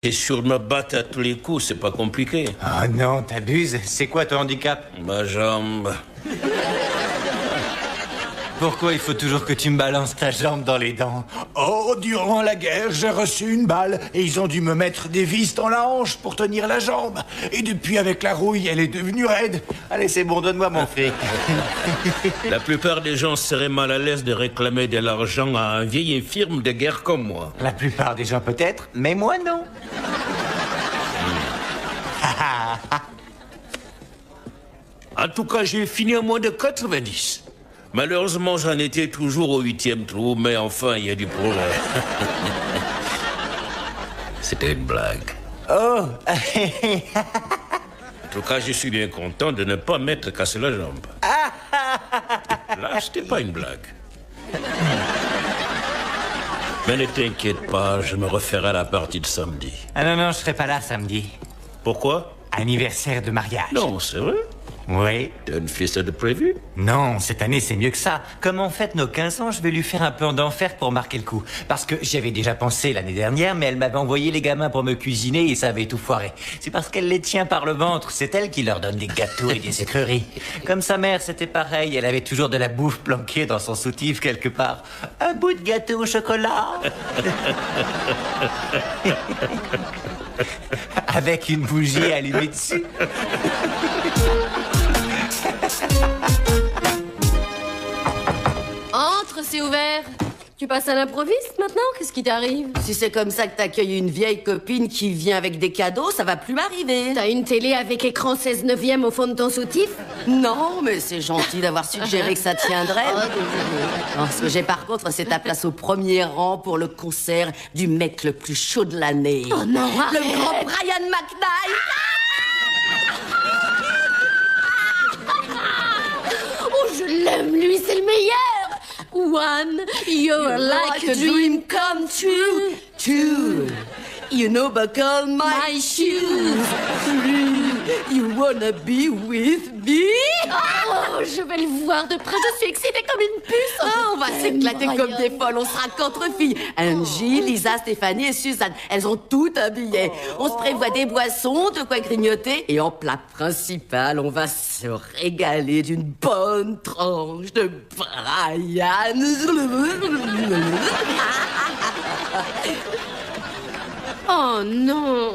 Et sur me battre à tous les coups, c'est pas compliqué. Ah non, t'abuses. C'est quoi ton handicap? Ma jambe. Pourquoi il faut toujours que tu me balances ta jambe dans les dents? Oh, durant la guerre, j'ai reçu une balle et ils ont dû me mettre des vis dans la hanche pour tenir la jambe. Et depuis, avec la rouille, elle est devenue raide. Allez, c'est bon, donne-moi mon fric. La plupart des gens seraient mal à l'aise de réclamer de l'argent à un vieil infirme de guerre comme moi. La plupart des gens peut-être, mais moi non. En tout cas, j'ai fini à moins de 90. Malheureusement, j'en étais toujours au 8e trou, mais enfin, il y a du progrès. C'était une blague. Oh. En tout cas, je suis bien content de ne pas m'être cassé la jambe. Là, c'était pas une blague. Mais ne t'inquiète pas, je me referai à la partie de samedi. Ah non, je serai pas là samedi. Pourquoi? Anniversaire de mariage. Non, c'est vrai. Oui. T'as une fiesta de prévu? Non, cette année c'est mieux que ça. Comme on fête nos 15 ans, je vais lui faire un plan d'enfer pour marquer le coup. Parce que j'y avais déjà pensé l'année dernière, mais elle m'avait envoyé les gamins pour me cuisiner et ça avait tout foiré. C'est parce qu'elle les tient par le ventre, c'est elle qui leur donne des gâteaux et des sucreries. Comme sa mère, c'était pareil, elle avait toujours de la bouffe planquée dans son soutif quelque part. Un bout de gâteau au chocolat. Avec une bougie allumée dessus. Entre, c'est ouvert. Tu passes à l'improviste maintenant? Qu'est-ce qui t'arrive? Si c'est comme ça que t'accueilles une vieille copine qui vient avec des cadeaux, ça va plus m'arriver. T'as une télé avec écran 16/9 au fond de ton soutif? Non, mais c'est gentil d'avoir suggéré que ça tiendrait. Non, ce que j'ai par contre, c'est ta place au premier rang pour le concert du mec le plus chaud de l'année. Oh non, arrête. Le grand Brian McKnight. Oh, je l'aime, lui, c'est le meilleur. One, you're like a dream come true. Two, you know buckle my shoes. Three, you wanna be with me. Oh, je vais le voir de près, je suis excitée comme une puce. Oh, on va s'éclater comme des folles, on sera qu'entre filles. Angie, Lisa, Stéphanie et Suzanne, elles ont tout un billet. On se prévoit des boissons, de quoi grignoter. Et en plat principal, on va se régaler d'une bonne tranche de Brian. Oh non.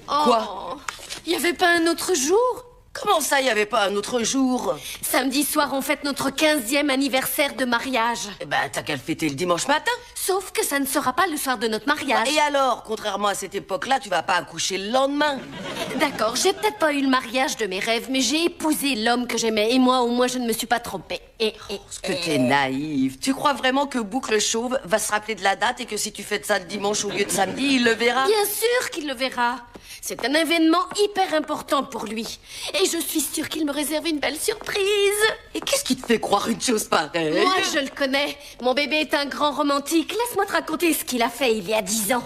Quoi? Il y avait pas un autre jour? Comment ça, il n'y avait pas un autre jour? Samedi soir, on fête notre 15e anniversaire de mariage. Eh ben, t'as qu'à le fêter le dimanche matin. Sauf que ça ne sera pas le soir de notre mariage. Et alors, contrairement à cette époque-là, tu vas pas accoucher le lendemain. D'accord, j'ai peut-être pas eu le mariage de mes rêves, mais j'ai épousé l'homme que j'aimais. Et moi, au moins, je ne me suis pas trompée. Parce que t'es naïve. Tu crois vraiment que Boucle Chauve va se rappeler de la date et que si tu fêtes ça le dimanche au lieu de samedi, il le verra? Bien sûr qu'il le verra. C'est un événement hyper important pour lui. Et je suis sûre qu'il me réserve une belle surprise. Et qu'est-ce qui te fait croire une chose pareille? Moi, je le connais. Mon bébé est un grand romantique. Laisse-moi te raconter ce qu'il a fait il y a 10 ans.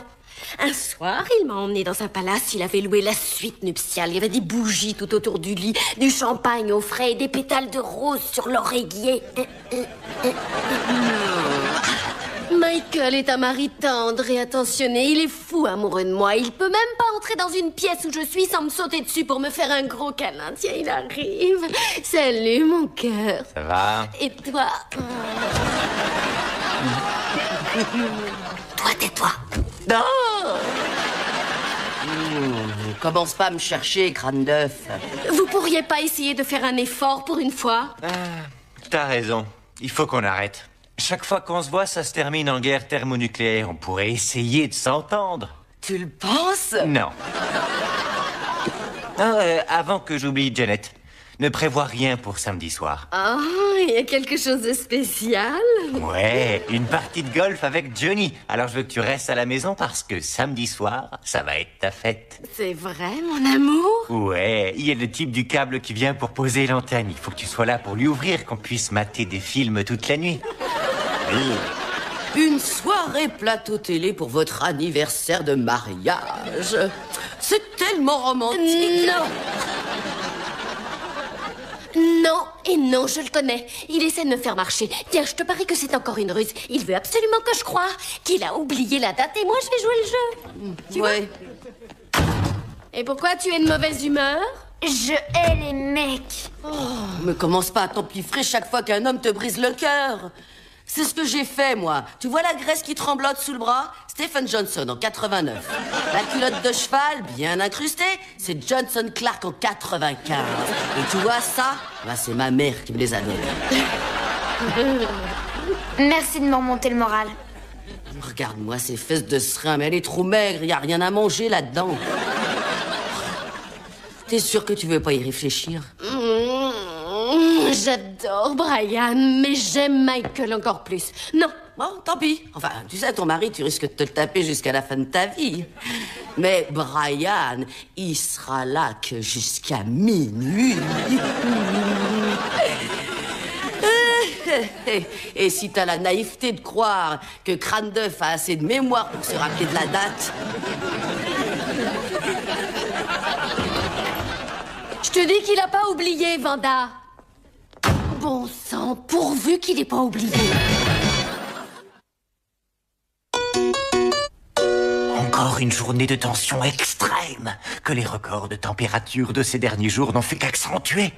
Un soir, il m'a emmené dans un palace. Il avait loué la suite nuptiale. Il y avait des bougies tout autour du lit, du champagne au frais et des pétales de rose sur l'oreiller. Michael est un mari tendre et attentionné. Il est fou amoureux de moi. Il peut même pas entrer dans une pièce où je suis sans me sauter dessus pour me faire un gros câlin. Tiens, il arrive. Salut, mon cœur. Ça va? Et toi? Toi, tais-toi. Non! Commence pas à me chercher, crâne d'œuf. Vous pourriez pas essayer de faire un effort pour une fois? T'as raison. Il faut qu'on arrête. Chaque fois qu'on se voit, ça se termine en guerre thermonucléaire. On pourrait essayer de s'entendre. Tu le penses? Non. Avant que j'oublie, Janet, ne prévois rien pour samedi soir. Oh, il y a quelque chose de spécial? Ouais, une partie de golf avec Johnny. Alors je veux que tu restes à la maison parce que samedi soir, ça va être ta fête. C'est vrai, mon amour? Ouais, il y a le type du câble qui vient pour poser l'antenne. Il faut que tu sois là pour lui ouvrir, qu'on puisse mater des films toute la nuit. Une soirée plateau télé pour votre anniversaire de mariage. C'est tellement romantique. Non! Non, et non, je le connais. Il essaie de me faire marcher. Tiens, je te parie que c'est encore une ruse. Il veut absolument que je croie qu'il a oublié la date et moi, je vais jouer le jeu. Tu vois? Et pourquoi tu es de mauvaise humeur? Je hais les mecs. Mais commence pas à t'empiffrer chaque fois qu'un homme te brise le cœur. C'est ce que j'ai fait, moi. Tu vois la graisse qui tremblote sous le bras? Stephen Johnson en 89. La culotte de cheval, bien incrustée, c'est Johnson Clark en 95. Et tu vois ça? Bah, c'est ma mère qui me les a donnés. Merci de me remonter le moral. Regarde-moi ces fesses de serin, mais elle est trop maigre, y a rien à manger là-dedans. T'es sûr que tu veux pas y réfléchir? J'adore Brian, mais j'aime Michael encore plus. Non. Bon, tant pis. Enfin, tu sais, ton mari, tu risques de te le taper jusqu'à la fin de ta vie. Mais Brian, il sera là que jusqu'à minuit. Et si t'as la naïveté de croire que Crâne d'œuf a assez de mémoire pour se rappeler de la date... Je te dis qu'il a pas oublié, Vanda. Bon sang, pourvu qu'il ait pas oublié. Encore une journée de tension extrême que les records de température de ces derniers jours n'ont fait qu'accentuer.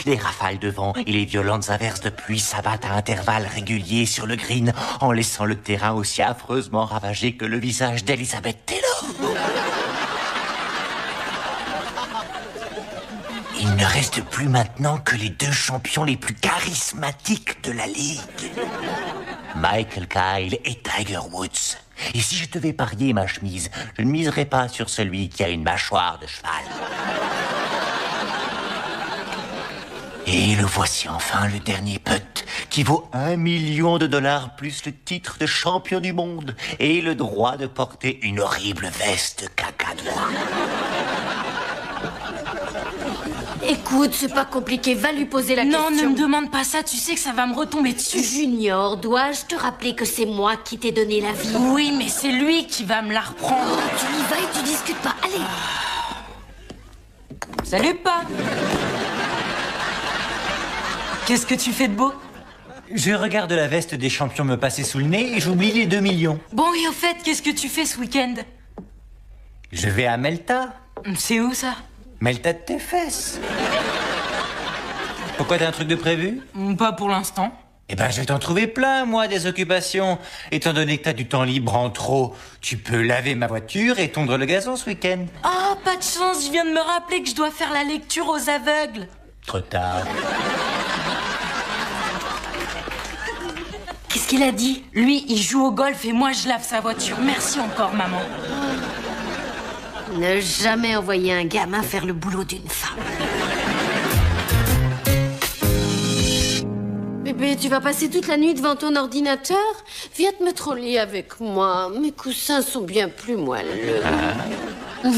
Les rafales de vent et les violentes averses de pluie s'abattent à intervalles réguliers sur le green en laissant le terrain aussi affreusement ravagé que le visage d'Elizabeth Taylor. Il ne reste plus maintenant que les deux champions les plus charismatiques de la Ligue. Michael Kyle et Tiger Woods. Et si je devais parier ma chemise, je ne miserais pas sur celui qui a une mâchoire de cheval. Et le voici enfin, le dernier putt, qui vaut $1 million plus le titre de champion du monde et le droit de porter une horrible veste caca noir. Écoute, c'est pas compliqué, va lui poser la question. Non, ne me demande pas ça, tu sais que ça va me retomber dessus. Junior, dois-je te rappeler que c'est moi qui t'ai donné la vie? Oui, mais c'est lui qui va me la reprendre. Tu y vas et tu discutes pas, allez. Salut, Pat. Qu'est-ce que tu fais de beau? Je regarde la veste des champions me passer sous le nez et j'oublie les 2 millions. Bon, et au fait, qu'est-ce que tu fais ce week-end? Je vais à Melta. C'est où, ça? Melta de tes fesses. Pourquoi t'as un truc de prévu? Pas pour l'instant. Eh ben, je vais t'en trouver plein, moi, des occupations. Étant donné que t'as du temps libre en trop, tu peux laver ma voiture et tondre le gazon ce week-end. Oh, pas de chance, je viens de me rappeler que je dois faire la lecture aux aveugles. Trop tard. Qu'est-ce qu'il a dit? Lui, il joue au golf et moi, je lave sa voiture. Merci encore, maman. Ne jamais envoyer un gamin faire le boulot d'une femme. Bébé, tu vas passer toute la nuit devant ton ordinateur? Viens te mettre au lit avec moi. Mes coussins sont bien plus moelleux.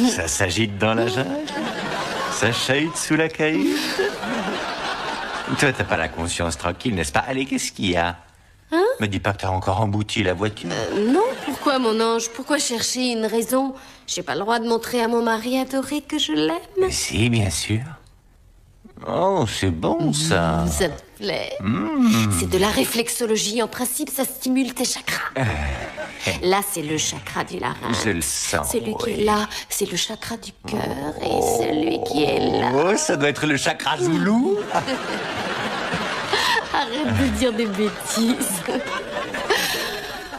Ça s'agite dans la jungle? Ça chahute sous la caillou? Toi, t'as pas la conscience tranquille, n'est-ce pas? Allez, qu'est-ce qu'il y a? Hein? Me dis pas que t'as encore embouti la voiture. Non, pourquoi mon ange? Pourquoi chercher une raison? J'ai pas le droit de montrer à mon mari adoré que je l'aime. Si, bien sûr. Oh, c'est bon, ça. Ça te plaît? C'est de la réflexologie. En principe, ça stimule tes chakras. Là, c'est le chakra du larynx. Je le sens, Celui qui oui. est là, c'est le chakra du cœur. Et celui qui est là... Oh, ça doit être le chakra Zoulou. Arrête de dire des bêtises.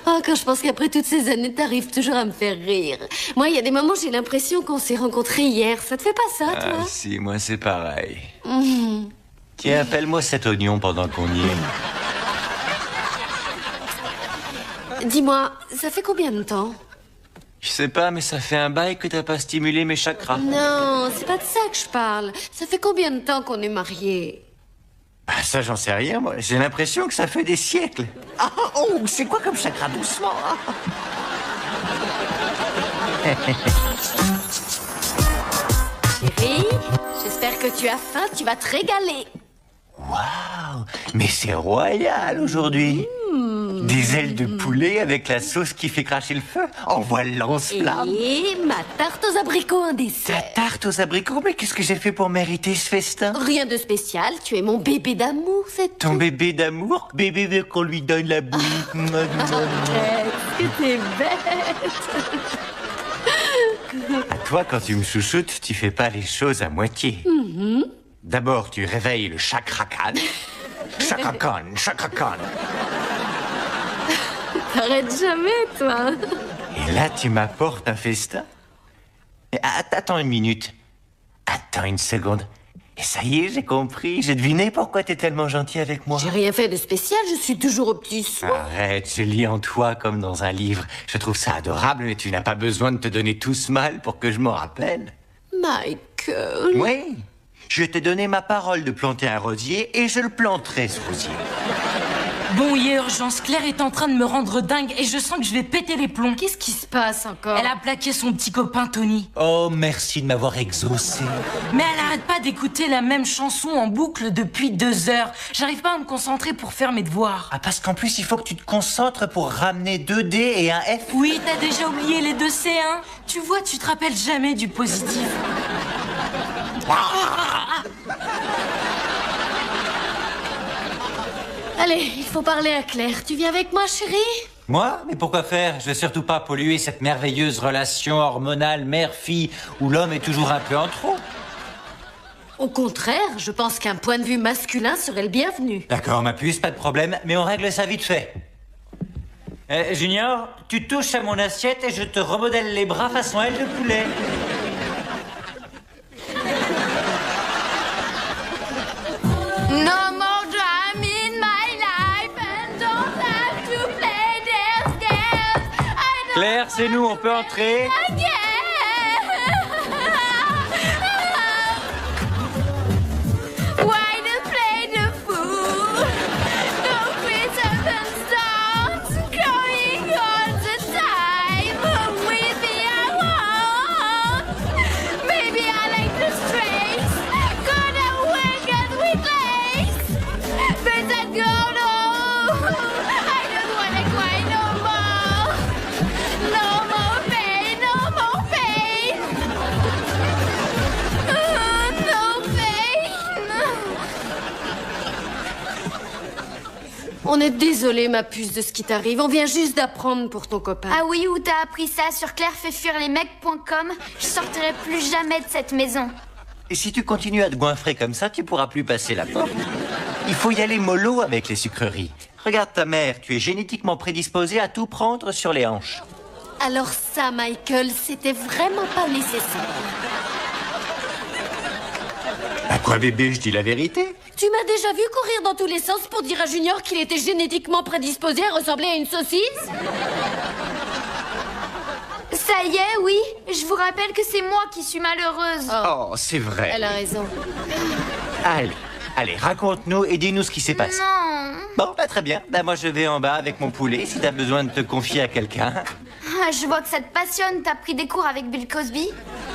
Oh, quand je pense qu'après toutes ces années, t'arrives toujours à me faire rire. Moi, il y a des moments, j'ai l'impression qu'on s'est rencontrés hier. Ça te fait pas ça, toi? Ah, si, moi, c'est pareil. Tiens, appelle-moi cet oignon pendant qu'on y est. Dis-moi, ça fait combien de temps? Je sais pas, mais ça fait un bail que t'as pas stimulé mes chakras. Non, c'est pas de ça que je parle. Ça fait combien de temps qu'on est mariés? Bah, ça, j'en sais rien, moi. J'ai l'impression que ça fait des siècles. Ah, oh, c'est quoi comme chakra? Doucement. Chérie, j'espère que tu as faim, tu vas te régaler. Waouh, mais c'est royal aujourd'hui. Des ailes de poulet avec la sauce qui fait cracher le feu. Envoie le lance-flamme. Et ma tarte aux abricots en Ta dessert. tarte aux abricots, mais qu'est-ce que j'ai fait pour mériter ce festin? Rien de spécial, tu es mon bébé d'amour, c'est Ton tout. bébé d'amour? Bébé veut qu'on lui donne la bouche. Est-ce que t'es bête? À toi, quand tu me chouchoutes, tu fais pas les choses à moitié. D'abord, tu réveilles le Chakra Khan. Chakra Khan, Chakra Khan. T'arrêtes jamais, toi. Et là, tu m'apportes un festin. Mais attends une minute. Attends une seconde. Et ça y est, j'ai compris. J'ai deviné pourquoi t'es tellement gentil avec moi. J'ai rien fait de spécial, je suis toujours au petit soin. Arrête, je lis en toi comme dans un livre. Je trouve ça adorable, mais tu n'as pas besoin de te donner tout ce mal pour que je m'en rappelle. Michael. Oui, je t'ai donné ma parole de planter un rosier et je le planterai, ce rosier. Bon, il y a urgence. Claire est en train de me rendre dingue et je sens que je vais péter les plombs. Qu'est-ce qui se passe encore? Elle a plaqué son petit copain Tony. Oh, merci de m'avoir exaucé. Mais elle arrête pas d'écouter la même chanson en boucle depuis 2 heures. J'arrive pas à me concentrer pour faire mes devoirs. Ah, parce qu'en plus, il faut que tu te concentres pour ramener 2 D et un F. Oui, t'as déjà oublié les 2 C, hein? Tu vois, tu te rappelles jamais du positif. Allez, il faut parler à Claire. Tu viens avec moi, chérie? Moi? Mais pourquoi faire? Je vais surtout pas polluer cette merveilleuse relation hormonale mère-fille où l'homme est toujours un peu en trop. Au contraire, je pense qu'un point de vue masculin serait le bienvenu. D'accord, ma puce, pas de problème, mais on règle ça vite fait. Junior, tu touches à mon assiette et je te remodèle les bras façon aile de poulet. No more drama in my life and don't have to play their scares. I don't Claire, c'est nous, on peut entrer? Why to play the fool? Don't quit up and start crying all the time. With me I won't. Maybe I like the straight. Gonna wake up with lace. But I go no. I don't wanna cry no more. No more pain, no more pain. No pain. On est désolé, ma puce, de ce qui t'arrive. On vient juste d'apprendre pour ton copain. Ah oui, où t'as appris ça sur clairefaifuirlesmecs.com? Je sortirai plus jamais de cette maison. Et si tu continues à te goinfrer comme ça, tu pourras plus passer la porte. Il faut y aller mollo avec les sucreries. Regarde ta mère, tu es génétiquement prédisposée à tout prendre sur les hanches. Alors ça, Michael, c'était vraiment pas nécessaire. À quoi bébé, je dis la vérité? Tu m'as déjà vu courir dans tous les sens pour dire à Junior qu'il était génétiquement prédisposé à ressembler à une saucisse? Ça y est, oui. Je vous rappelle que c'est moi qui suis malheureuse. Oh, c'est vrai. Elle a raison. Allez, raconte-nous et dis-nous ce qui s'est passé. Non. Bon, bah très bien. Bah moi je vais en bas avec mon poulet si t'as besoin de te confier à quelqu'un. Ah, je vois que ça te passionne. T'as pris des cours avec Bill Cosby?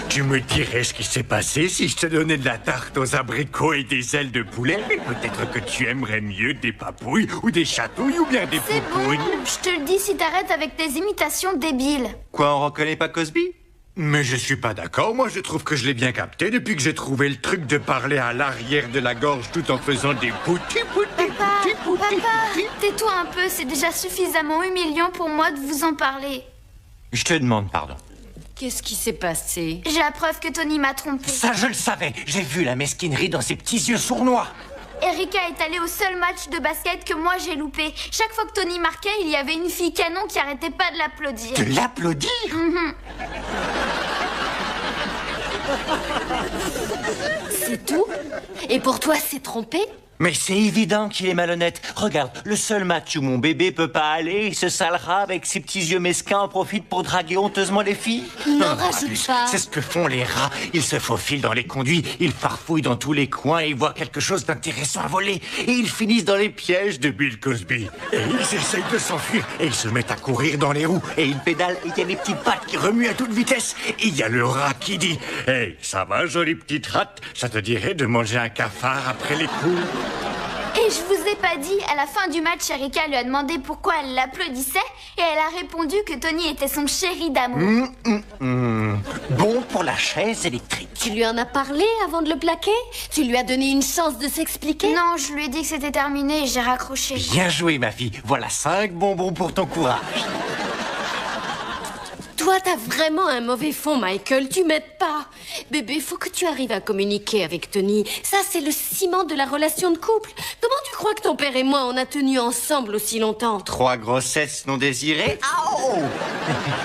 Tu me dirais ce qui s'est passé si je te donnais de la tarte aux abricots et des ailes de poulet? Mais peut-être que tu aimerais mieux des papouilles ou des chatouilles ou bien des C'est bon. poupouilles. Je te le dis si t'arrêtes avec tes imitations débiles. Quoi, on reconnaît pas Cosby? Mais je suis pas d'accord. Moi, je trouve que je l'ai bien capté depuis que j'ai trouvé le truc de parler à l'arrière de la gorge tout en faisant des poutis. Papa, tais-toi un peu. C'est déjà suffisamment humiliant pour moi de vous en parler. Je te demande pardon. Qu'est-ce qui s'est passé? J'ai la preuve que Tony m'a trompée. Ça, je le savais. J'ai vu la mesquinerie dans ses petits yeux sournois. Erika est allée au seul match de basket que moi j'ai loupé. Chaque fois que Tony marquait, il y avait une fille canon qui arrêtait pas de l'applaudir. De l'applaudir? C'est tout? Et pour toi, c'est trompé? Mais c'est évident qu'il est malhonnête. Regarde, le seul match où mon bébé peut pas aller, il se salera avec ses petits yeux mesquins en profite pour draguer honteusement les filles. N'en rajoute pas. C'est ce que font les rats. Ils se faufilent dans les conduits, ils farfouillent dans tous les coins et ils voient quelque chose d'intéressant à voler. Et ils finissent dans les pièges de Bill Cosby. Et ils essayent de s'enfuir et ils se mettent à courir dans les roues. Et ils pédalent et il y a des petites pattes qui remuent à toute vitesse. Et il y a le rat qui dit « Hey, ça va, jolie petite rate? Ça te dirait de manger un cafard après les coups ?» Et je vous ai pas dit, à la fin du match, Erika lui a demandé pourquoi elle l'applaudissait et elle a répondu que Tony était son chéri d'amour. Bon pour la chaise électrique. Tu lui en as parlé avant de le plaquer? Tu lui as donné une chance de s'expliquer? Non, je lui ai dit que c'était terminé et j'ai raccroché. Bien joué, ma fille. Voilà 5 bonbons pour ton courage. Toi, t'as vraiment un mauvais fond, Michael. Tu m'aides pas. Bébé, faut que tu arrives à communiquer avec Tony. Ça, c'est le ciment de la relation de couple. Comment tu crois que ton père et moi, on a tenu ensemble aussi longtemps? 3 grossesses non désirées. Oh.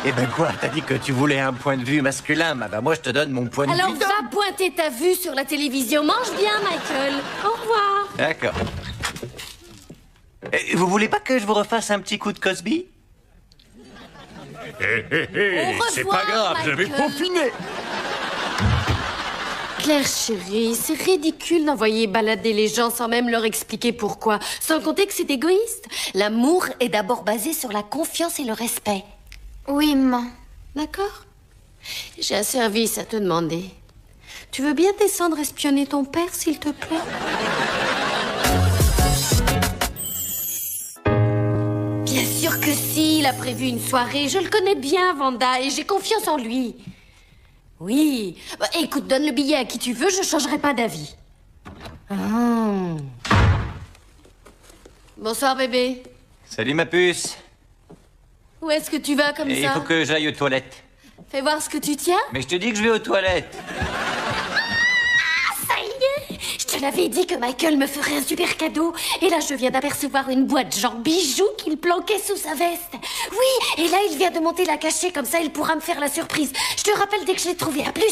Eh ben quoi, t'as dit que tu voulais un point de vue masculin. Bah moi, je te donne mon point de Alors vue. va pointer ta vue sur la télévision. Mange bien, Michael. Au revoir. D'accord. Vous voulez pas que je vous refasse un petit coup de Cosby? C'est pas grave, je vais peaufiner. Claire chérie, c'est ridicule d'envoyer balader les gens sans même leur expliquer pourquoi. Sans compter que c'est égoïste. L'amour est d'abord basé sur la confiance et le respect. Oui, maman. D'accord? J'ai un service à te demander. Tu veux bien descendre espionner ton père, s'il te plaît? Bien sûr que si, il a prévu une soirée. Je le connais bien, Vanda, et j'ai confiance en lui. Oui. Bah, écoute, donne le billet à qui tu veux, je changerai pas d'avis. Bonsoir, bébé. Salut ma puce. Où est-ce que tu vas comme Il ça? faut que j'aille aux toilettes. Fais voir ce que tu tiens. Mais je te dis que je vais aux toilettes. Ça y est! Je te l'avais dit que Michael me ferait un super cadeau. Et là, je viens d'apercevoir une boîte genre bijoux qu'il planquait sous sa veste. Oui, et là, il vient de monter la cachée. Comme ça, il pourra me faire la surprise. Je te rappelle dès que je l'ai trouvé. À plus!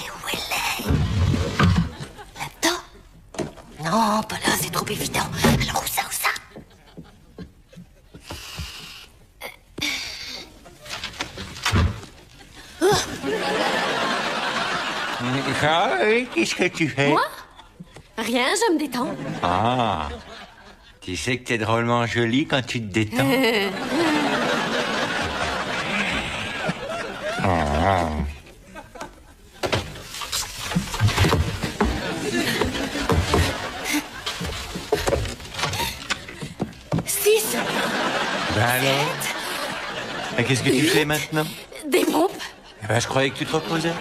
Où elle est? Là-dedans? Non, pas là, c'est trop évident. Alors où ça? Ah oui, qu'est-ce que tu fais? Moi? Rien, je me détends. Ah. Tu sais que t'es drôlement jolie quand tu te détends. Six, Ben alors? Et qu'est-ce que tu fais maintenant? des pompes. Eh ben, je croyais que tu te reposais.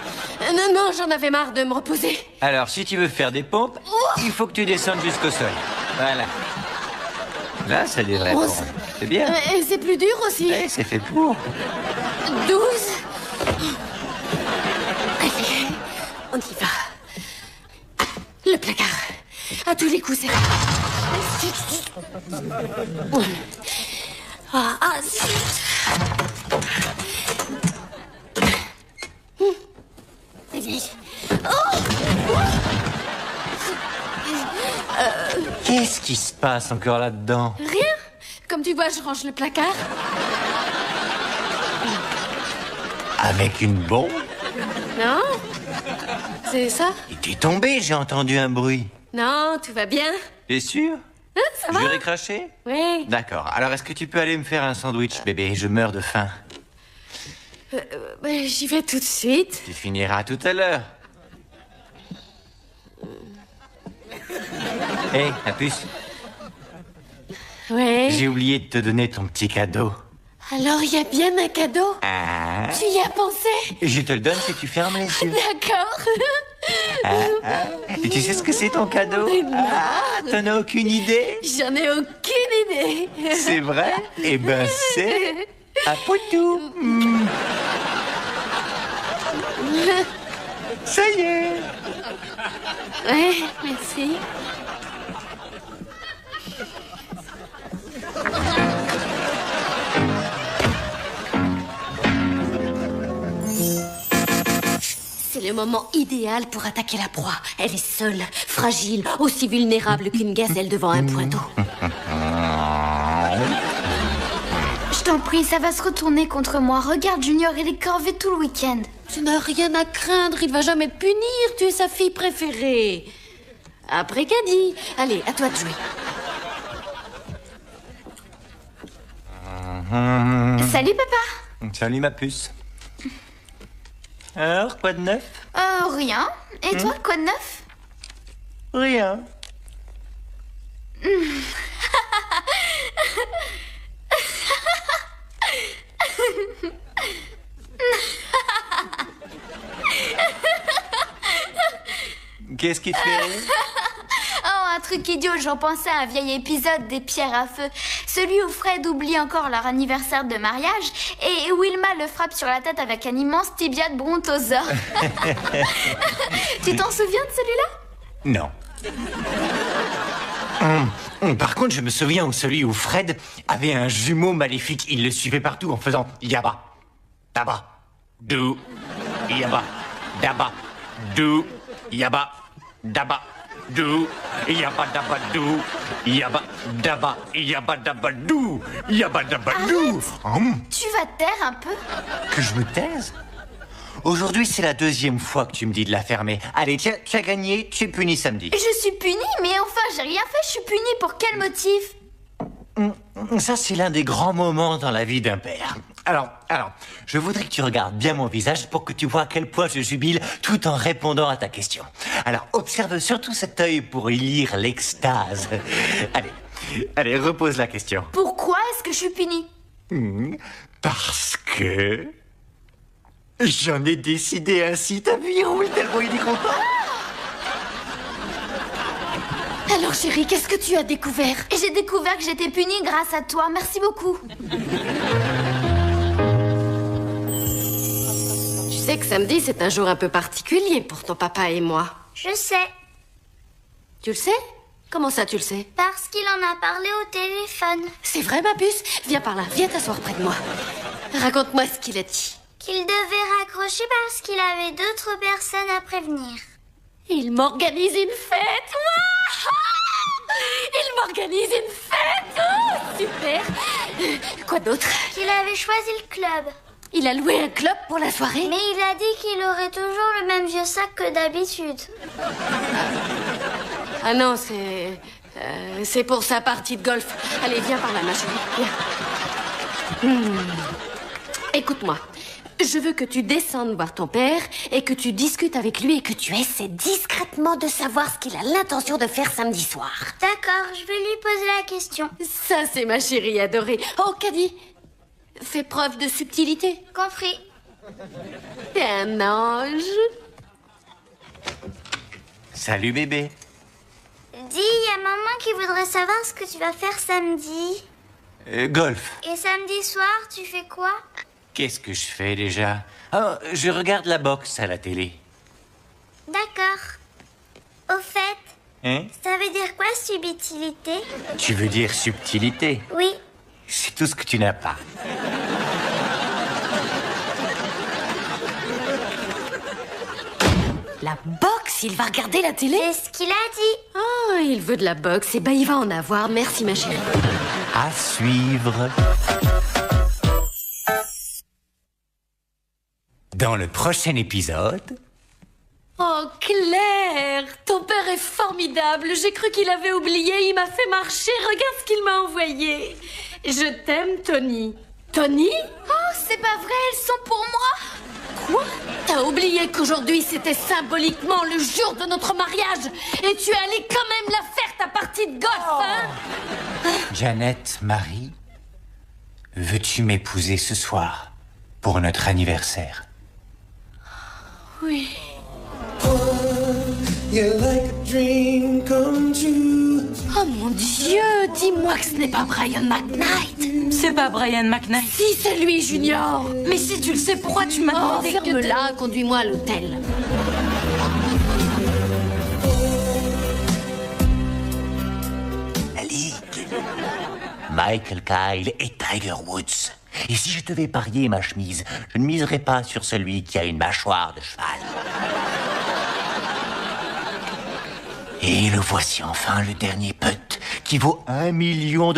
Non, j'en avais marre de me reposer. Alors, si tu veux faire des pompes, il faut que tu descendes jusqu'au sol. Voilà. Là, ça devrait Oh, bon. C'est bien. Et c'est plus dur aussi. Eh, c'est fait pour. 12. Allez, on y va. Le placard. À tous les coups, c'est... zut. Allez. Qu'est-ce qui se passe encore là-dedans? Rien. Comme tu vois, je range le placard. Avec une bombe? Non? C'est ça? Il t'est tombé, j'ai entendu un bruit. Non, tout va bien. T'es sûr? Ça va? J'aurais craché? Oui. D'accord. Alors, est-ce que tu peux aller me faire un sandwich, bébé? Je meurs de faim. J'y vais tout de suite. Tu finiras tout à l'heure. Hé, la puce, Oui. j'ai oublié de te donner ton petit cadeau. Alors, il y a bien un cadeau? Ah. Tu y as pensé? Je te le donne si tu fermes les yeux. D'accord. Et tu sais ce que c'est ton cadeau? Ah, t'en as aucune idée? J'en ai aucune idée. C'est vrai? Eh ben, c'est un poutou. Ça y est. Ouais, merci. C'est le moment idéal pour attaquer la proie. Elle est seule, fragile, aussi vulnérable qu'une gazelle devant un point d'eau. Je t'en prie, ça va se retourner contre moi. Regarde, Junior, il est corvé tout le week-end. Tu n'as rien à craindre, il va jamais te punir, tu es sa fille préférée. Après qu'a dit. Allez, à toi de jouer. Salut, papa. Salut ma puce. Alors, quoi de neuf? Rien. Et toi, quoi de neuf? Rien. Qu'est-ce qui te fait rire? Oh, un truc idiot, j'en pensais à un vieil épisode des Pierres à feu. Celui où Fred oublie encore leur anniversaire de mariage et Wilma le frappe sur la tête avec un immense tibia de brontosaure. Tu t'en souviens de celui-là? Non. Par contre, je me souviens de celui où Fred avait un jumeau maléfique. Il le suivait partout en faisant yaba, taba, dou, yaba, daba, dou, yaba, daba, dou, yaba, daba, dou, yaba, daba, yaba, daba, dou, yaba, daba, dou. Tu vas te taire un peu? Que je me taise? Aujourd'hui, c'est la deuxième fois que tu me dis de la fermer. Allez, tiens, tu as gagné, tu es puni samedi. Je suis punie, mais enfin, j'ai rien fait. Je suis punie pour quel motif? Ça, c'est l'un des grands moments dans la vie d'un père. Alors, je voudrais que tu regardes bien mon visage pour que tu vois à quel point je jubile tout en répondant à ta question. Alors, observe surtout cet œil pour y lire l'extase. Allez, repose la question. Pourquoi est-ce que je suis punie? Parce que... j'en ai décidé ainsi, t'as vu, il roule tellement il est content. Alors, chérie, qu'est-ce que tu as découvert? Et j'ai découvert que j'étais punie grâce à toi. Merci beaucoup. Tu sais que samedi, c'est un jour un peu particulier pour ton papa et moi. Je sais. Tu le sais? Comment ça, tu le sais? Parce qu'il en a parlé au téléphone. C'est vrai, ma puce? Viens par là, viens t'asseoir près de moi. Raconte-moi ce qu'il a dit. Qu'il devait raccrocher parce qu'il avait d'autres personnes à prévenir. Il m'organise une fête. Wouah! Il m'organise une fête. Oh, super. Quoi d'autre? Qu'il avait choisi le club. Il a loué un club pour la soirée? Mais il a dit qu'il aurait toujours le même vieux sac que d'habitude. Ah non, c'est pour sa partie de golf. Allez, viens par là, ma chérie. Viens. Écoute-moi. Je veux que tu descendes voir ton père et que tu discutes avec lui et que tu essaies discrètement de savoir ce qu'il a l'intention de faire samedi soir. D'accord, je vais lui poser la question. Ça, c'est ma chérie adorée. Oh, Caddy, fais preuve de subtilité. Compris. T'es un ange. Salut bébé. Dis, y a maman qui voudrait savoir ce que tu vas faire samedi. Golf. Et samedi soir, tu fais quoi? Qu'est-ce que je fais déjà? Ah, je regarde la boxe à la télé. D'accord. Au fait, Hein? ça veut dire quoi, subtilité? Tu veux dire subtilité? Oui. C'est tout ce que tu n'as pas. La boxe, il va regarder la télé? C'est ce qu'il a dit. Ah, il veut de la boxe. Eh ben, il va en avoir. Merci, ma chérie. À suivre. Dans le prochain épisode... Oh, Claire, ton père est formidable. J'ai cru qu'il avait oublié. Il m'a fait marcher. Regarde ce qu'il m'a envoyé. Je t'aime, Tony. Tony? Oh, c'est pas vrai, elles sont pour moi. Quoi? T'as oublié qu'aujourd'hui, c'était symboliquement le jour de notre mariage. Et tu es allé quand même la faire, ta partie de golf, hein? Jeannette, Marie, veux-tu m'épouser ce soir pour notre anniversaire? Oui. You're like a dream come true. Oh mon Dieu, dis-moi que ce n'est pas Brian McKnight. C'est pas Brian McKnight. Si, c'est lui, Junior. Mais si tu le sais, pourquoi tu m'as Oh, demandé ferme-la, conduis-moi à l'hôtel. La Ligue. Michael Kyle et Tiger Woods. Et si je devais parier ma chemise, je ne miserais pas sur celui qui a une mâchoire de cheval. Et le voici enfin, le dernier putt, qui vaut $1 million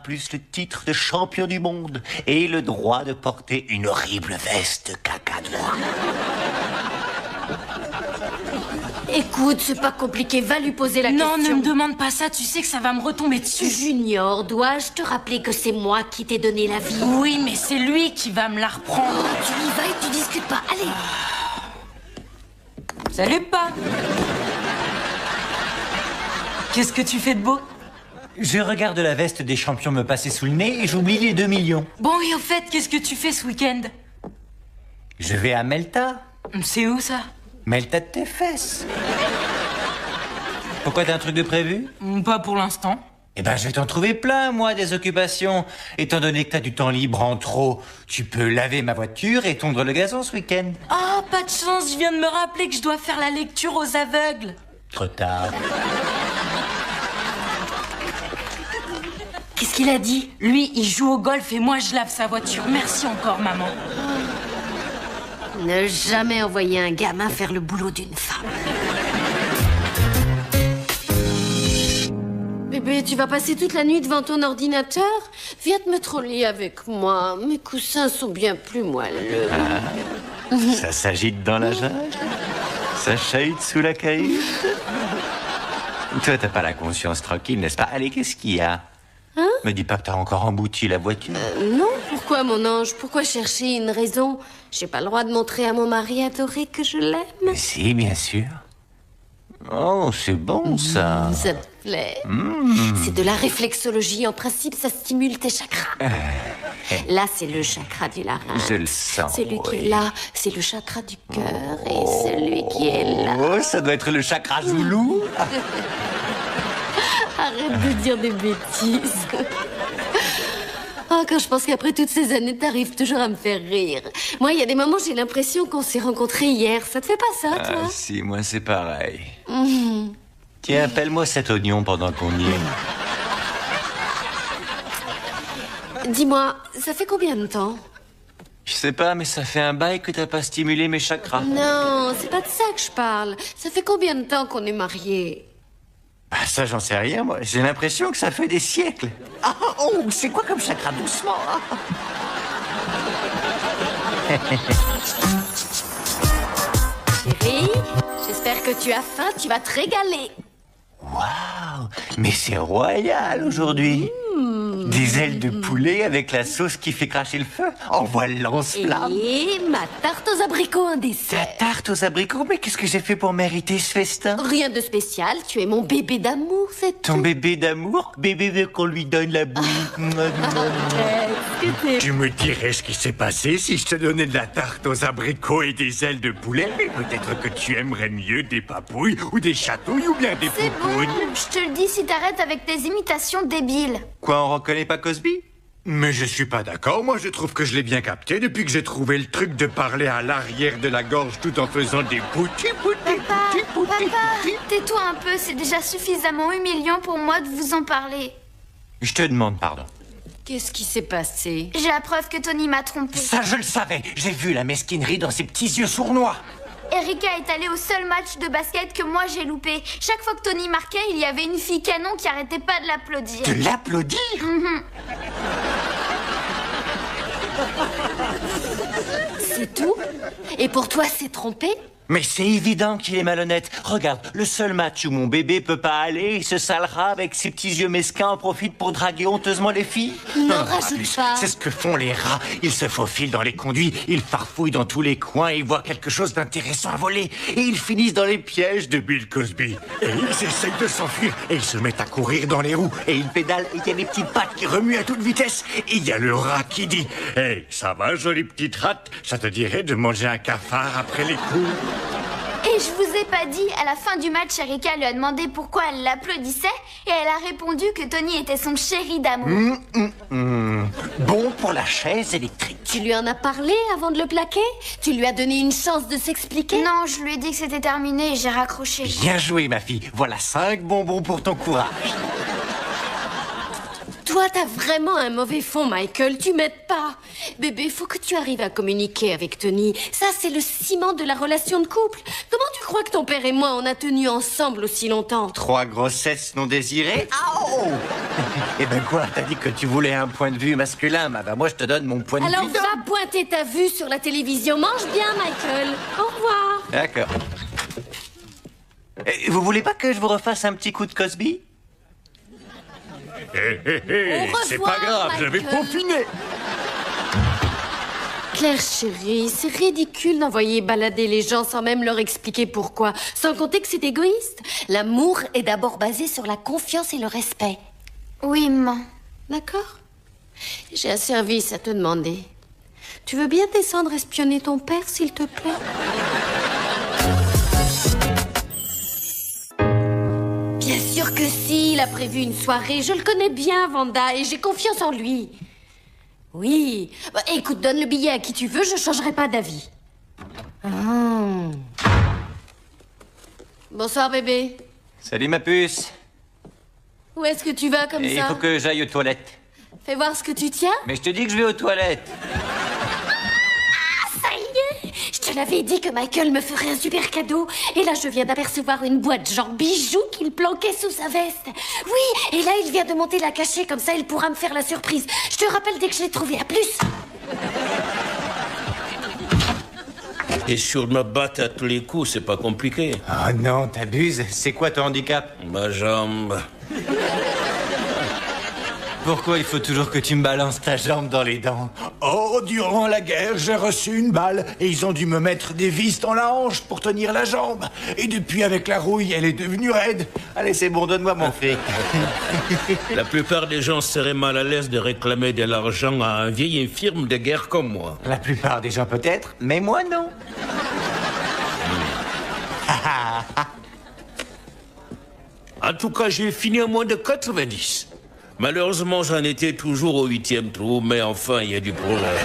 plus le titre de champion du monde et le droit de porter une horrible veste caca noire. Écoute, c'est pas compliqué, va lui poser la Non, question. ne me demande pas ça, tu sais que ça va me retomber dessus. Junior, dois-je te rappeler que c'est moi qui t'ai donné la vie? Oui, mais c'est lui qui va me la reprendre. Tu y vas et tu discutes pas, allez. Salut, pas. Qu'est-ce que tu fais de beau? Je regarde la veste des champions me passer sous le nez et j'oublie les 2 millions. Bon, et au fait, qu'est-ce que tu fais ce week-end? Je vais à Melta. C'est où, ça? Melta de tes fesses. Pourquoi t'as un truc de prévu? Pas pour l'instant. Eh ben, je vais t'en trouver plein, moi, des occupations. Étant donné que t'as du temps libre en trop, tu peux laver ma voiture et tondre le gazon ce week-end. Oh, pas de chance, je viens de me rappeler que je dois faire la lecture aux aveugles. Trop tard. Qu'est-ce qu'il a dit? Lui, il joue au golf et moi, je lave sa voiture. Merci encore, maman. Ne jamais envoyer un gamin faire le boulot d'une femme. Bébé, tu vas passer toute la nuit devant ton ordinateur? Viens te mettre au lit avec moi. Mes coussins sont bien plus moelleux. Ça s'agite dans la jungle. Ça chahute sous la cahute. Toi, t'as pas la conscience tranquille, n'est-ce pas? Allez, qu'est-ce qu'il y a? Me dis pas que t'as encore embouti la voiture. Non, pourquoi mon ange? Pourquoi chercher une raison? J'ai pas le droit de montrer à mon mari adoré que je l'aime. Si, bien sûr. Oh, c'est bon, ça. Ça te plaît? C'est de la réflexologie. En principe, ça stimule tes chakras. Là, c'est le chakra du larynx. Je le sens, Celui qui oui. est là, c'est le chakra du cœur. Et celui qui est là... Oh, ça doit être le chakra zoulou. Arrête de dire des bêtises. Oh, quand je pense qu'après toutes ces années, t'arrives toujours à me faire rire. Moi, il y a des moments, j'ai l'impression qu'on s'est rencontrés hier. Ça te fait pas ça, toi? Ah, si, moi, c'est pareil. Tiens, appelle-moi cet oignon pendant qu'on y est. Dis-moi, ça fait combien de temps? Je sais pas, mais ça fait un bail que t'as pas stimulé mes chakras. Non, c'est pas de ça que je parle. Ça fait combien de temps qu'on est mariés? Bah, ça, j'en sais rien, moi. J'ai l'impression que ça fait des siècles. Ah, oh, c'est quoi comme chakra? Doucement. Chérie, j'espère que tu as faim, tu vas te régaler. Waouh, mais c'est royal aujourd'hui. Des ailes de poulet avec la sauce qui fait cracher le feu. Envoie le lance-flamme. Et ma tarte aux abricots en Ta dessert. tarte aux abricots, mais qu'est-ce que j'ai fait pour mériter ce festin? Rien de spécial, tu es mon bébé d'amour, c'est Ton tout. bébé d'amour? Bébé veut qu'on lui donne la bouille. Est-ce que t'es... Tu me dirais ce qui s'est passé si je te donnais de la tarte aux abricots et des ailes de poulet, mais peut-être que tu aimerais mieux des papouilles ou des chatouilles ou bien des C'est bon, poupounes. je te le dis si t'arrêtes avec tes imitations débiles. Quoi, on reconnaît pas Cosby? Mais je suis pas d'accord, moi je trouve que je l'ai bien capté depuis que j'ai trouvé le truc de parler à l'arrière de la gorge tout en faisant des poutis. Papa, tais-toi un peu, c'est déjà suffisamment humiliant pour moi de vous en parler. Je te demande pardon. Qu'est-ce qui s'est passé? J'ai la preuve que Tony m'a trompé. Ça, je le savais. J'ai vu la mesquinerie dans ses petits yeux sournois. Erika est allée au seul match de basket que moi j'ai loupé. Chaque fois que Tony marquait, il y avait une fille canon qui arrêtait pas de l'applaudir. De l'applaudir? C'est tout? Et pour toi, c'est trompé? Mais c'est évident qu'il est malhonnête. Regarde, le seul match où mon bébé peut pas aller, il se salera avec ses petits yeux mesquins en profite pour draguer honteusement les filles. N'en rajoute pas. C'est ce que font les rats. Ils se faufilent dans les conduits, ils farfouillent dans tous les coins, ils voient quelque chose d'intéressant à voler. Et ils finissent dans les pièges de Bill Cosby. Et ils essayent de s'enfuir, et ils se mettent à courir dans les roues. Et ils pédalent, et il y a les petites pattes qui remuent à toute vitesse. Et il y a le rat qui dit « Hey, ça va, jolie petite rate? Ça te dirait de manger un cafard après les coups ?» Et je vous ai pas dit, à la fin du match, Erika lui a demandé pourquoi elle l'applaudissait et elle a répondu que Tony était son chéri d'amour. Bon pour la chaise électrique. Tu lui en as parlé avant de le plaquer? Tu lui as donné une chance de s'expliquer? Non, je lui ai dit que c'était terminé et j'ai raccroché. Bien joué, ma fille. Voilà 5 bonbons pour ton courage. Toi, t'as vraiment un mauvais fond, Michael. Tu m'aides pas. Bébé, faut que tu arrives à communiquer avec Tony. Ça, c'est le ciment de la relation de couple. Comment tu crois que ton père et moi, on a tenu ensemble aussi longtemps? 3 grossesses non désirées. Au Eh ben quoi, t'as dit que tu voulais un point de vue masculin, bah moi je te donne mon point de Alors vue. va pointer ta vue sur la télévision. Mange bien, Michael. Au revoir. D'accord. Vous voulez pas que je vous refasse un petit coup de Cosby? C'est pas grave, je vais peaufiner. Claire chérie, c'est ridicule d'envoyer balader les gens sans même leur expliquer pourquoi. Sans compter que c'est égoïste. L'amour est d'abord basé sur la confiance et le respect. Oui, maman. D'accord? J'ai un service à te demander. Tu veux bien descendre espionner ton père, s'il te plaît? Bien sûr que si, il a prévu une soirée. Je le connais bien, Vanda, et j'ai confiance en lui. Oui. Bah, écoute, donne le billet à qui tu veux, je changerai pas d'avis. Bonsoir, bébé. Salut ma puce. Où est-ce que tu vas comme Il ça? faut que j'aille aux toilettes. Fais voir ce que tu tiens. Mais je te dis que je vais aux toilettes. Ça y est, je te l'avais dit que Michael me ferait un super cadeau. Et là, je viens d'apercevoir une boîte genre bijoux qu'il planquait sous sa veste. Oui, et là, il vient de monter la cachée, comme ça, il pourra me faire la surprise. Je te rappelle dès que je l'ai trouvé. À plus. Et sur me battre à tous les coups, c'est pas compliqué. Oh non, t'abuses. C'est quoi ton handicap? Ma jambe. Pourquoi il faut toujours que tu me balances ta jambe dans les dents? Oh, durant la guerre, j'ai reçu une balle et ils ont dû me mettre des vis dans la hanche pour tenir la jambe. Et depuis, avec la rouille, elle est devenue raide. Allez, c'est bon, donne-moi mon fric. La plupart des gens seraient mal à l'aise de réclamer de l'argent à un vieil infirme de guerre comme moi. La plupart des gens peut-être, mais moi non. En tout cas, j'ai fini à moins de 90. Malheureusement, j'en étais toujours au 8e trou, mais enfin, il y a du progrès.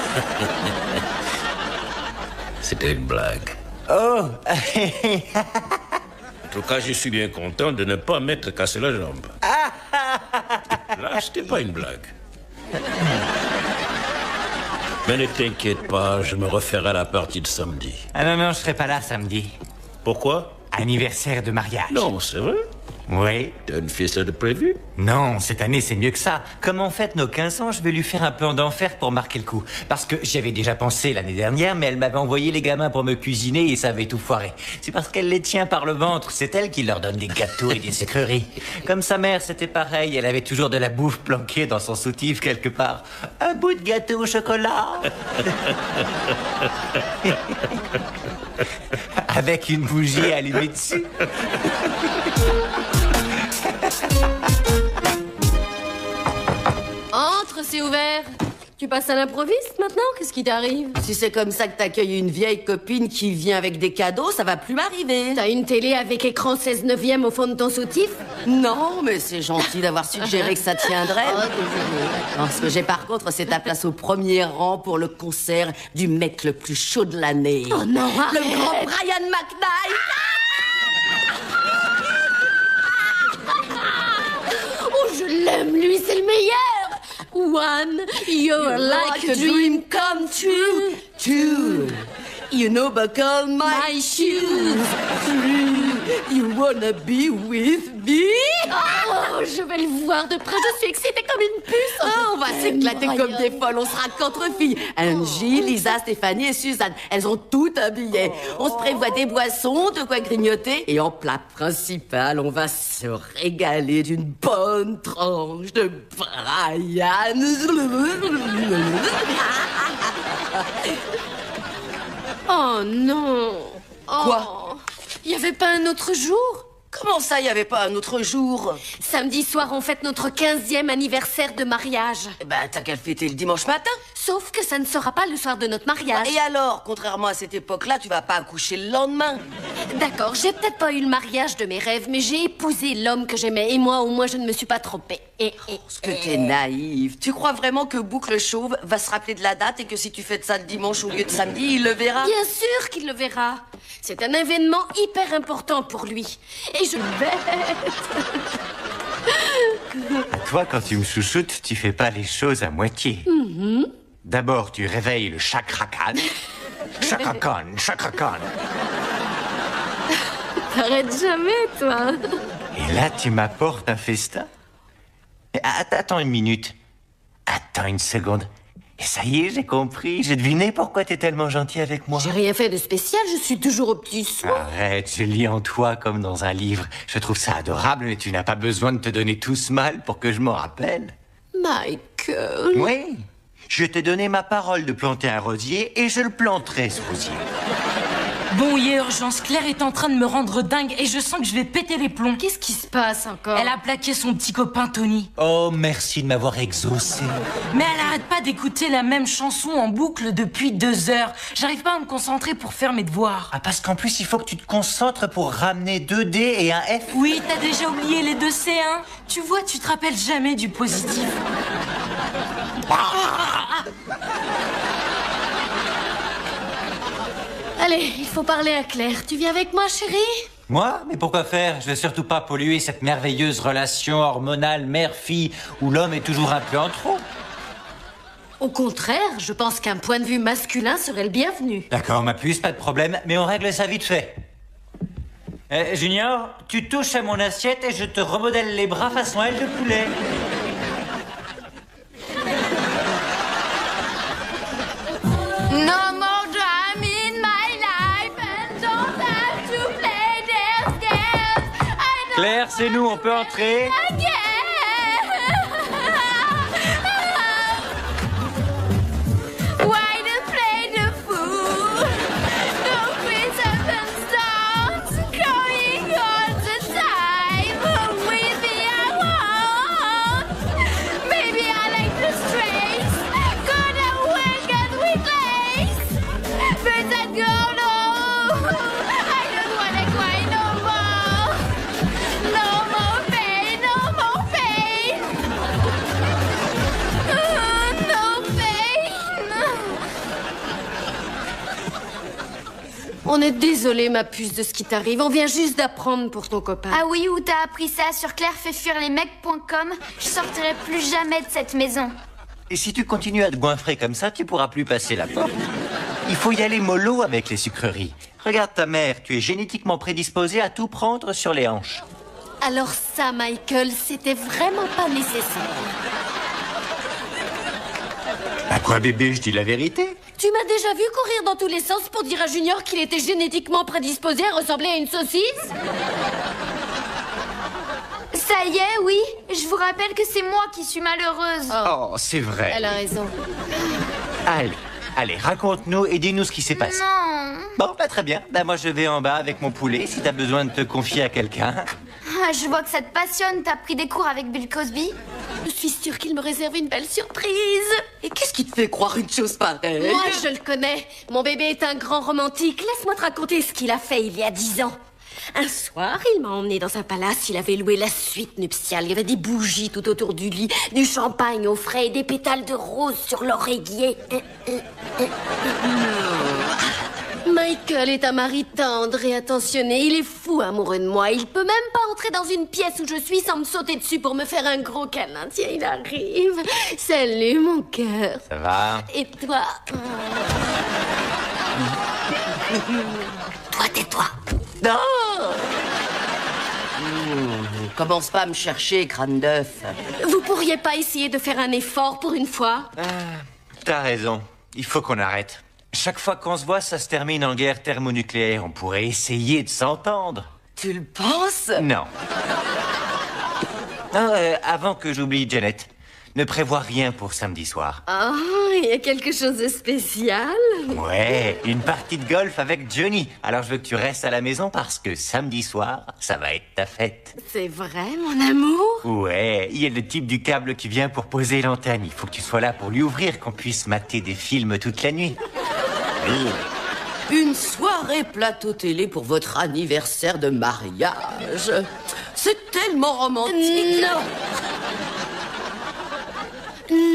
C'était une blague. Oh. En tout cas, je suis bien content de ne pas m'être cassé la jambe. Là, c'était pas une blague. Mais ne t'inquiète pas, je me referai la partie de samedi. Ah non, non, je serai pas là samedi. Pourquoi? Anniversaire de mariage. Non, c'est vrai. Oui. T'as une fiesta de prévu? Non, cette année c'est mieux que ça. Comme on fête nos 15 ans, je vais lui faire un plan d'enfer pour marquer le coup. Parce que j'y avais déjà pensé l'année dernière, mais elle m'avait envoyé les gamins pour me cuisiner et ça avait tout foiré. C'est parce qu'elle les tient par le ventre, c'est elle qui leur donne des gâteaux et des sucreries. Comme sa mère, c'était pareil, elle avait toujours de la bouffe planquée dans son soutif quelque part. Un bout de gâteau au chocolat. Avec une bougie allumée dessus. Entre, c'est ouvert. Tu passes à l'improviste maintenant? Qu'est-ce qui t'arrive? Si c'est comme ça que t'accueilles une vieille copine qui vient avec des cadeaux, ça va plus m'arriver. T'as une télé avec écran 16/9 au fond de ton soutif? Non, mais c'est gentil d'avoir suggéré que ça tiendrait. Oh, désolé. Non, ce que j'ai par contre, c'est ta place au premier rang pour le concert du mec le plus chaud de l'année. Oh non, Le arrête. grand Brian McKnight. Oh, je l'aime, lui, c'est le meilleur. One, you're like a dream come true. Two, you know buckle my shoes. Three, you wanna be with me? Oh, je vais le voir de près, je suis excitée comme une puce. Oh, on va s'éclater comme des folles, on sera qu'entre filles. Angie, Lisa, Stéphanie et Suzanne, elles ont tout un billet. On se prévoit des boissons, de quoi grignoter. Et en plat principal, on va se régaler d'une bonne tranche de Brian. Oh non. Quoi? Il y avait pas un autre jour? Comment ça, il n'y avait pas un autre jour? Samedi soir, on fête notre 15e anniversaire de mariage. Eh ben, t'as qu'à le fêter le dimanche matin. Sauf que ça ne sera pas le soir de notre mariage. Et alors, contrairement à cette époque-là, tu vas pas accoucher le lendemain. D'accord, j'ai peut-être pas eu le mariage de mes rêves, mais j'ai épousé l'homme que j'aimais. Et moi, au moins, je ne me suis pas trompée. Parce que t'es naïve. Tu crois vraiment que Boucle Chauve va se rappeler de la date et que si tu fêtes ça le dimanche au lieu de samedi, il le verra? Bien sûr qu'il le verra. C'est un événement hyper important pour lui. Et je vais... Toi, quand tu me chouchoutes, tu fais pas les choses à moitié. D'abord, tu réveilles le chakra Khan. Chakra Khan, chakra Khan. T'arrêtes jamais, toi. Et là, tu m'apportes un festin. Attends une minute. Attends une seconde. Et ça y est, j'ai compris. J'ai deviné pourquoi t'es tellement gentil avec moi. J'ai rien fait de spécial, je suis toujours au petit soin. Arrête, je lis en toi comme dans un livre. Je trouve ça adorable, mais tu n'as pas besoin de te donner tout ce mal pour que je m'en rappelle. Michael. Oui, je t'ai donné ma parole de planter un rosier et je le planterai, ce rosier. Bon, il y a urgence. Claire est en train de me rendre dingue et je sens que je vais péter les plombs. Qu'est-ce qui se passe encore? Elle a plaqué son petit copain Tony. Oh, merci de m'avoir exaucé. Mais elle arrête pas d'écouter la même chanson en boucle depuis 2 heures. J'arrive pas à me concentrer pour faire mes devoirs. Ah, parce qu'en plus, il faut que tu te concentres pour ramener 2 D et un F. Oui, t'as déjà oublié les 2 C, hein? Tu vois, tu te rappelles jamais du positif. Allez, il faut parler à Claire. Tu viens avec moi, chérie? Moi? Mais pourquoi faire? Je veux surtout pas polluer cette merveilleuse relation hormonale mère-fille où l'homme est toujours un peu en trop. Au contraire, je pense qu'un point de vue masculin serait le bienvenu. D'accord, ma puce, pas de problème, mais on règle ça vite fait. Junior, tu touches à mon assiette et je te remodèle les bras façon aile de poulet. No more drama in my life and don't have to play their scares. I don't Claire, c'est nous, on peut entrer? again. Why to play the fool? No quiz up and starts crying all the time. With me I want. Maybe I like the strays. Gonna work and with lace. But that girl, no. I don't wanna cry no more. No more pain, no more pain. No pain. On est désolé, ma puce, de ce qui t'arrive. On vient juste d'apprendre pour ton copain. Ah oui, où t'as appris ça? Sur clairefaitfuirlesmecs.com. Je sortirai plus jamais de cette maison. Et si tu continues à te goinfrer comme ça, tu pourras plus passer la porte. Il faut y aller mollo avec les sucreries. Regarde ta mère, tu es génétiquement prédisposé à tout prendre sur les hanches. Alors ça, Michael, c'était vraiment pas nécessaire. À quoi, bébé, je dis la vérité? Tu m'as déjà vu courir dans tous les sens pour dire à Junior qu'il était génétiquement prédisposé à ressembler à une saucisse? Ça y est, oui. Je vous rappelle que c'est moi qui suis malheureuse. Oh, c'est vrai. Elle a raison. Allez, raconte-nous et dis-nous ce qui s'est passé. Non. Bon, bah très bien. Bah moi je vais en bas avec mon poulet si t'as besoin de te confier à quelqu'un. Ah, je vois que ça te passionne. T'as pris des cours avec Bill Cosby? Je suis sûre qu'il me réserve une belle surprise. Et qu'est-ce qui te fait croire une chose pareille? Moi, je le connais. Mon bébé est un grand romantique. Laisse-moi te raconter ce qu'il a fait il y a 10 ans. Un soir, il m'a emmené dans un palace. Il avait loué la suite nuptiale. Il y avait des bougies tout autour du lit, du champagne au frais et des pétales de rose sur l'oreiller. Michael est un mari tendre et attentionné. Il est fou amoureux de moi. Il peut même pas entrer dans une pièce où je suis sans me sauter dessus pour me faire un gros câlin. Tiens, il arrive. Salut, mon cœur. Ça va? Et toi? Toi, tais-toi. Non. Commence pas à me chercher, crâne d'œuf. Vous pourriez pas essayer de faire un effort pour une fois? T'as raison. Il faut qu'on arrête. Chaque fois qu'on se voit, ça se termine en guerre thermonucléaire. On pourrait essayer de s'entendre. Tu le penses? Non. Avant que j'oublie, Janet, ne prévois rien pour samedi soir. Oh, il y a quelque chose de spécial? Ouais, une partie de golf avec Johnny. Alors je veux que tu restes à la maison parce que samedi soir, ça va être ta fête. C'est vrai, mon amour? Ouais, il y a le type du câble qui vient pour poser l'antenne. Il faut que tu sois là pour lui ouvrir, qu'on puisse mater des films toute la nuit. Une soirée plateau télé pour votre anniversaire de mariage. C'est tellement romantique. Non!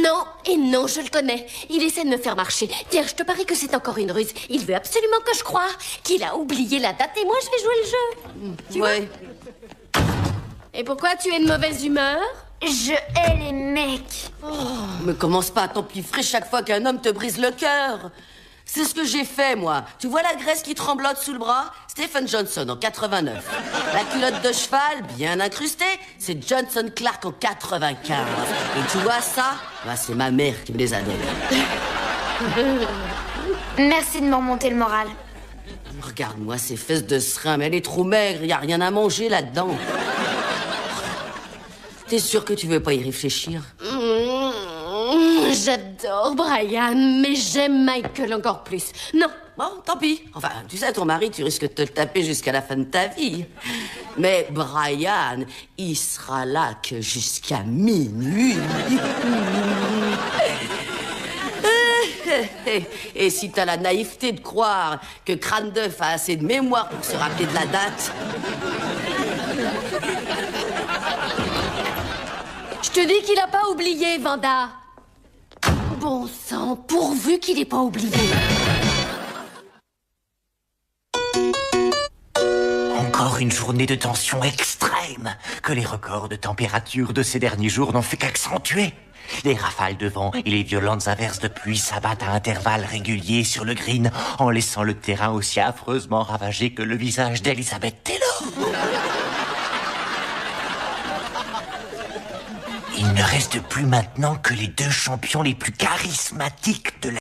Non et non, je le connais. Il essaie de me faire marcher. Tiens, je te parie que c'est encore une ruse. Il veut absolument que je croie qu'il a oublié la date et moi je vais jouer le jeu. Tu vois? Et pourquoi tu es de mauvaise humeur? Je hais les mecs. Mais commence pas à t'empiffrer chaque fois qu'un homme te brise le cœur. C'est ce que j'ai fait, moi. Tu vois la graisse qui tremblote sous le bras? Stephen Johnson en 89. La culotte de cheval, bien incrustée, c'est Johnson Clark en 95. Et tu vois ça? Bah, c'est ma mère qui me les a donnés. Merci de me remonter le moral. Regarde-moi ces fesses de serin, mais elle est trop maigre, y a rien à manger là-dedans. T'es sûr que tu veux pas y réfléchir? J'adore Brian, mais j'aime Michael encore plus. Non. Bon, tant pis. Enfin, tu sais, ton mari, tu risques de te le taper jusqu'à la fin de ta vie. Mais Brian, il sera là que jusqu'à minuit. Et si t'as la naïveté de croire que Crâne d'œuf a assez de mémoire pour se rappeler de la date... Je te dis qu'il a pas oublié, Vanda. Bon sang, pourvu qu'il ait pas oublié. Encore une journée de tension extrême que les records de température de ces derniers jours n'ont fait qu'accentuer. Les rafales de vent et les violentes averses de pluie s'abattent à intervalles réguliers sur le green en laissant le terrain aussi affreusement ravagé que le visage d'Elizabeth Taylor. Il ne reste plus maintenant que les deux champions les plus charismatiques de la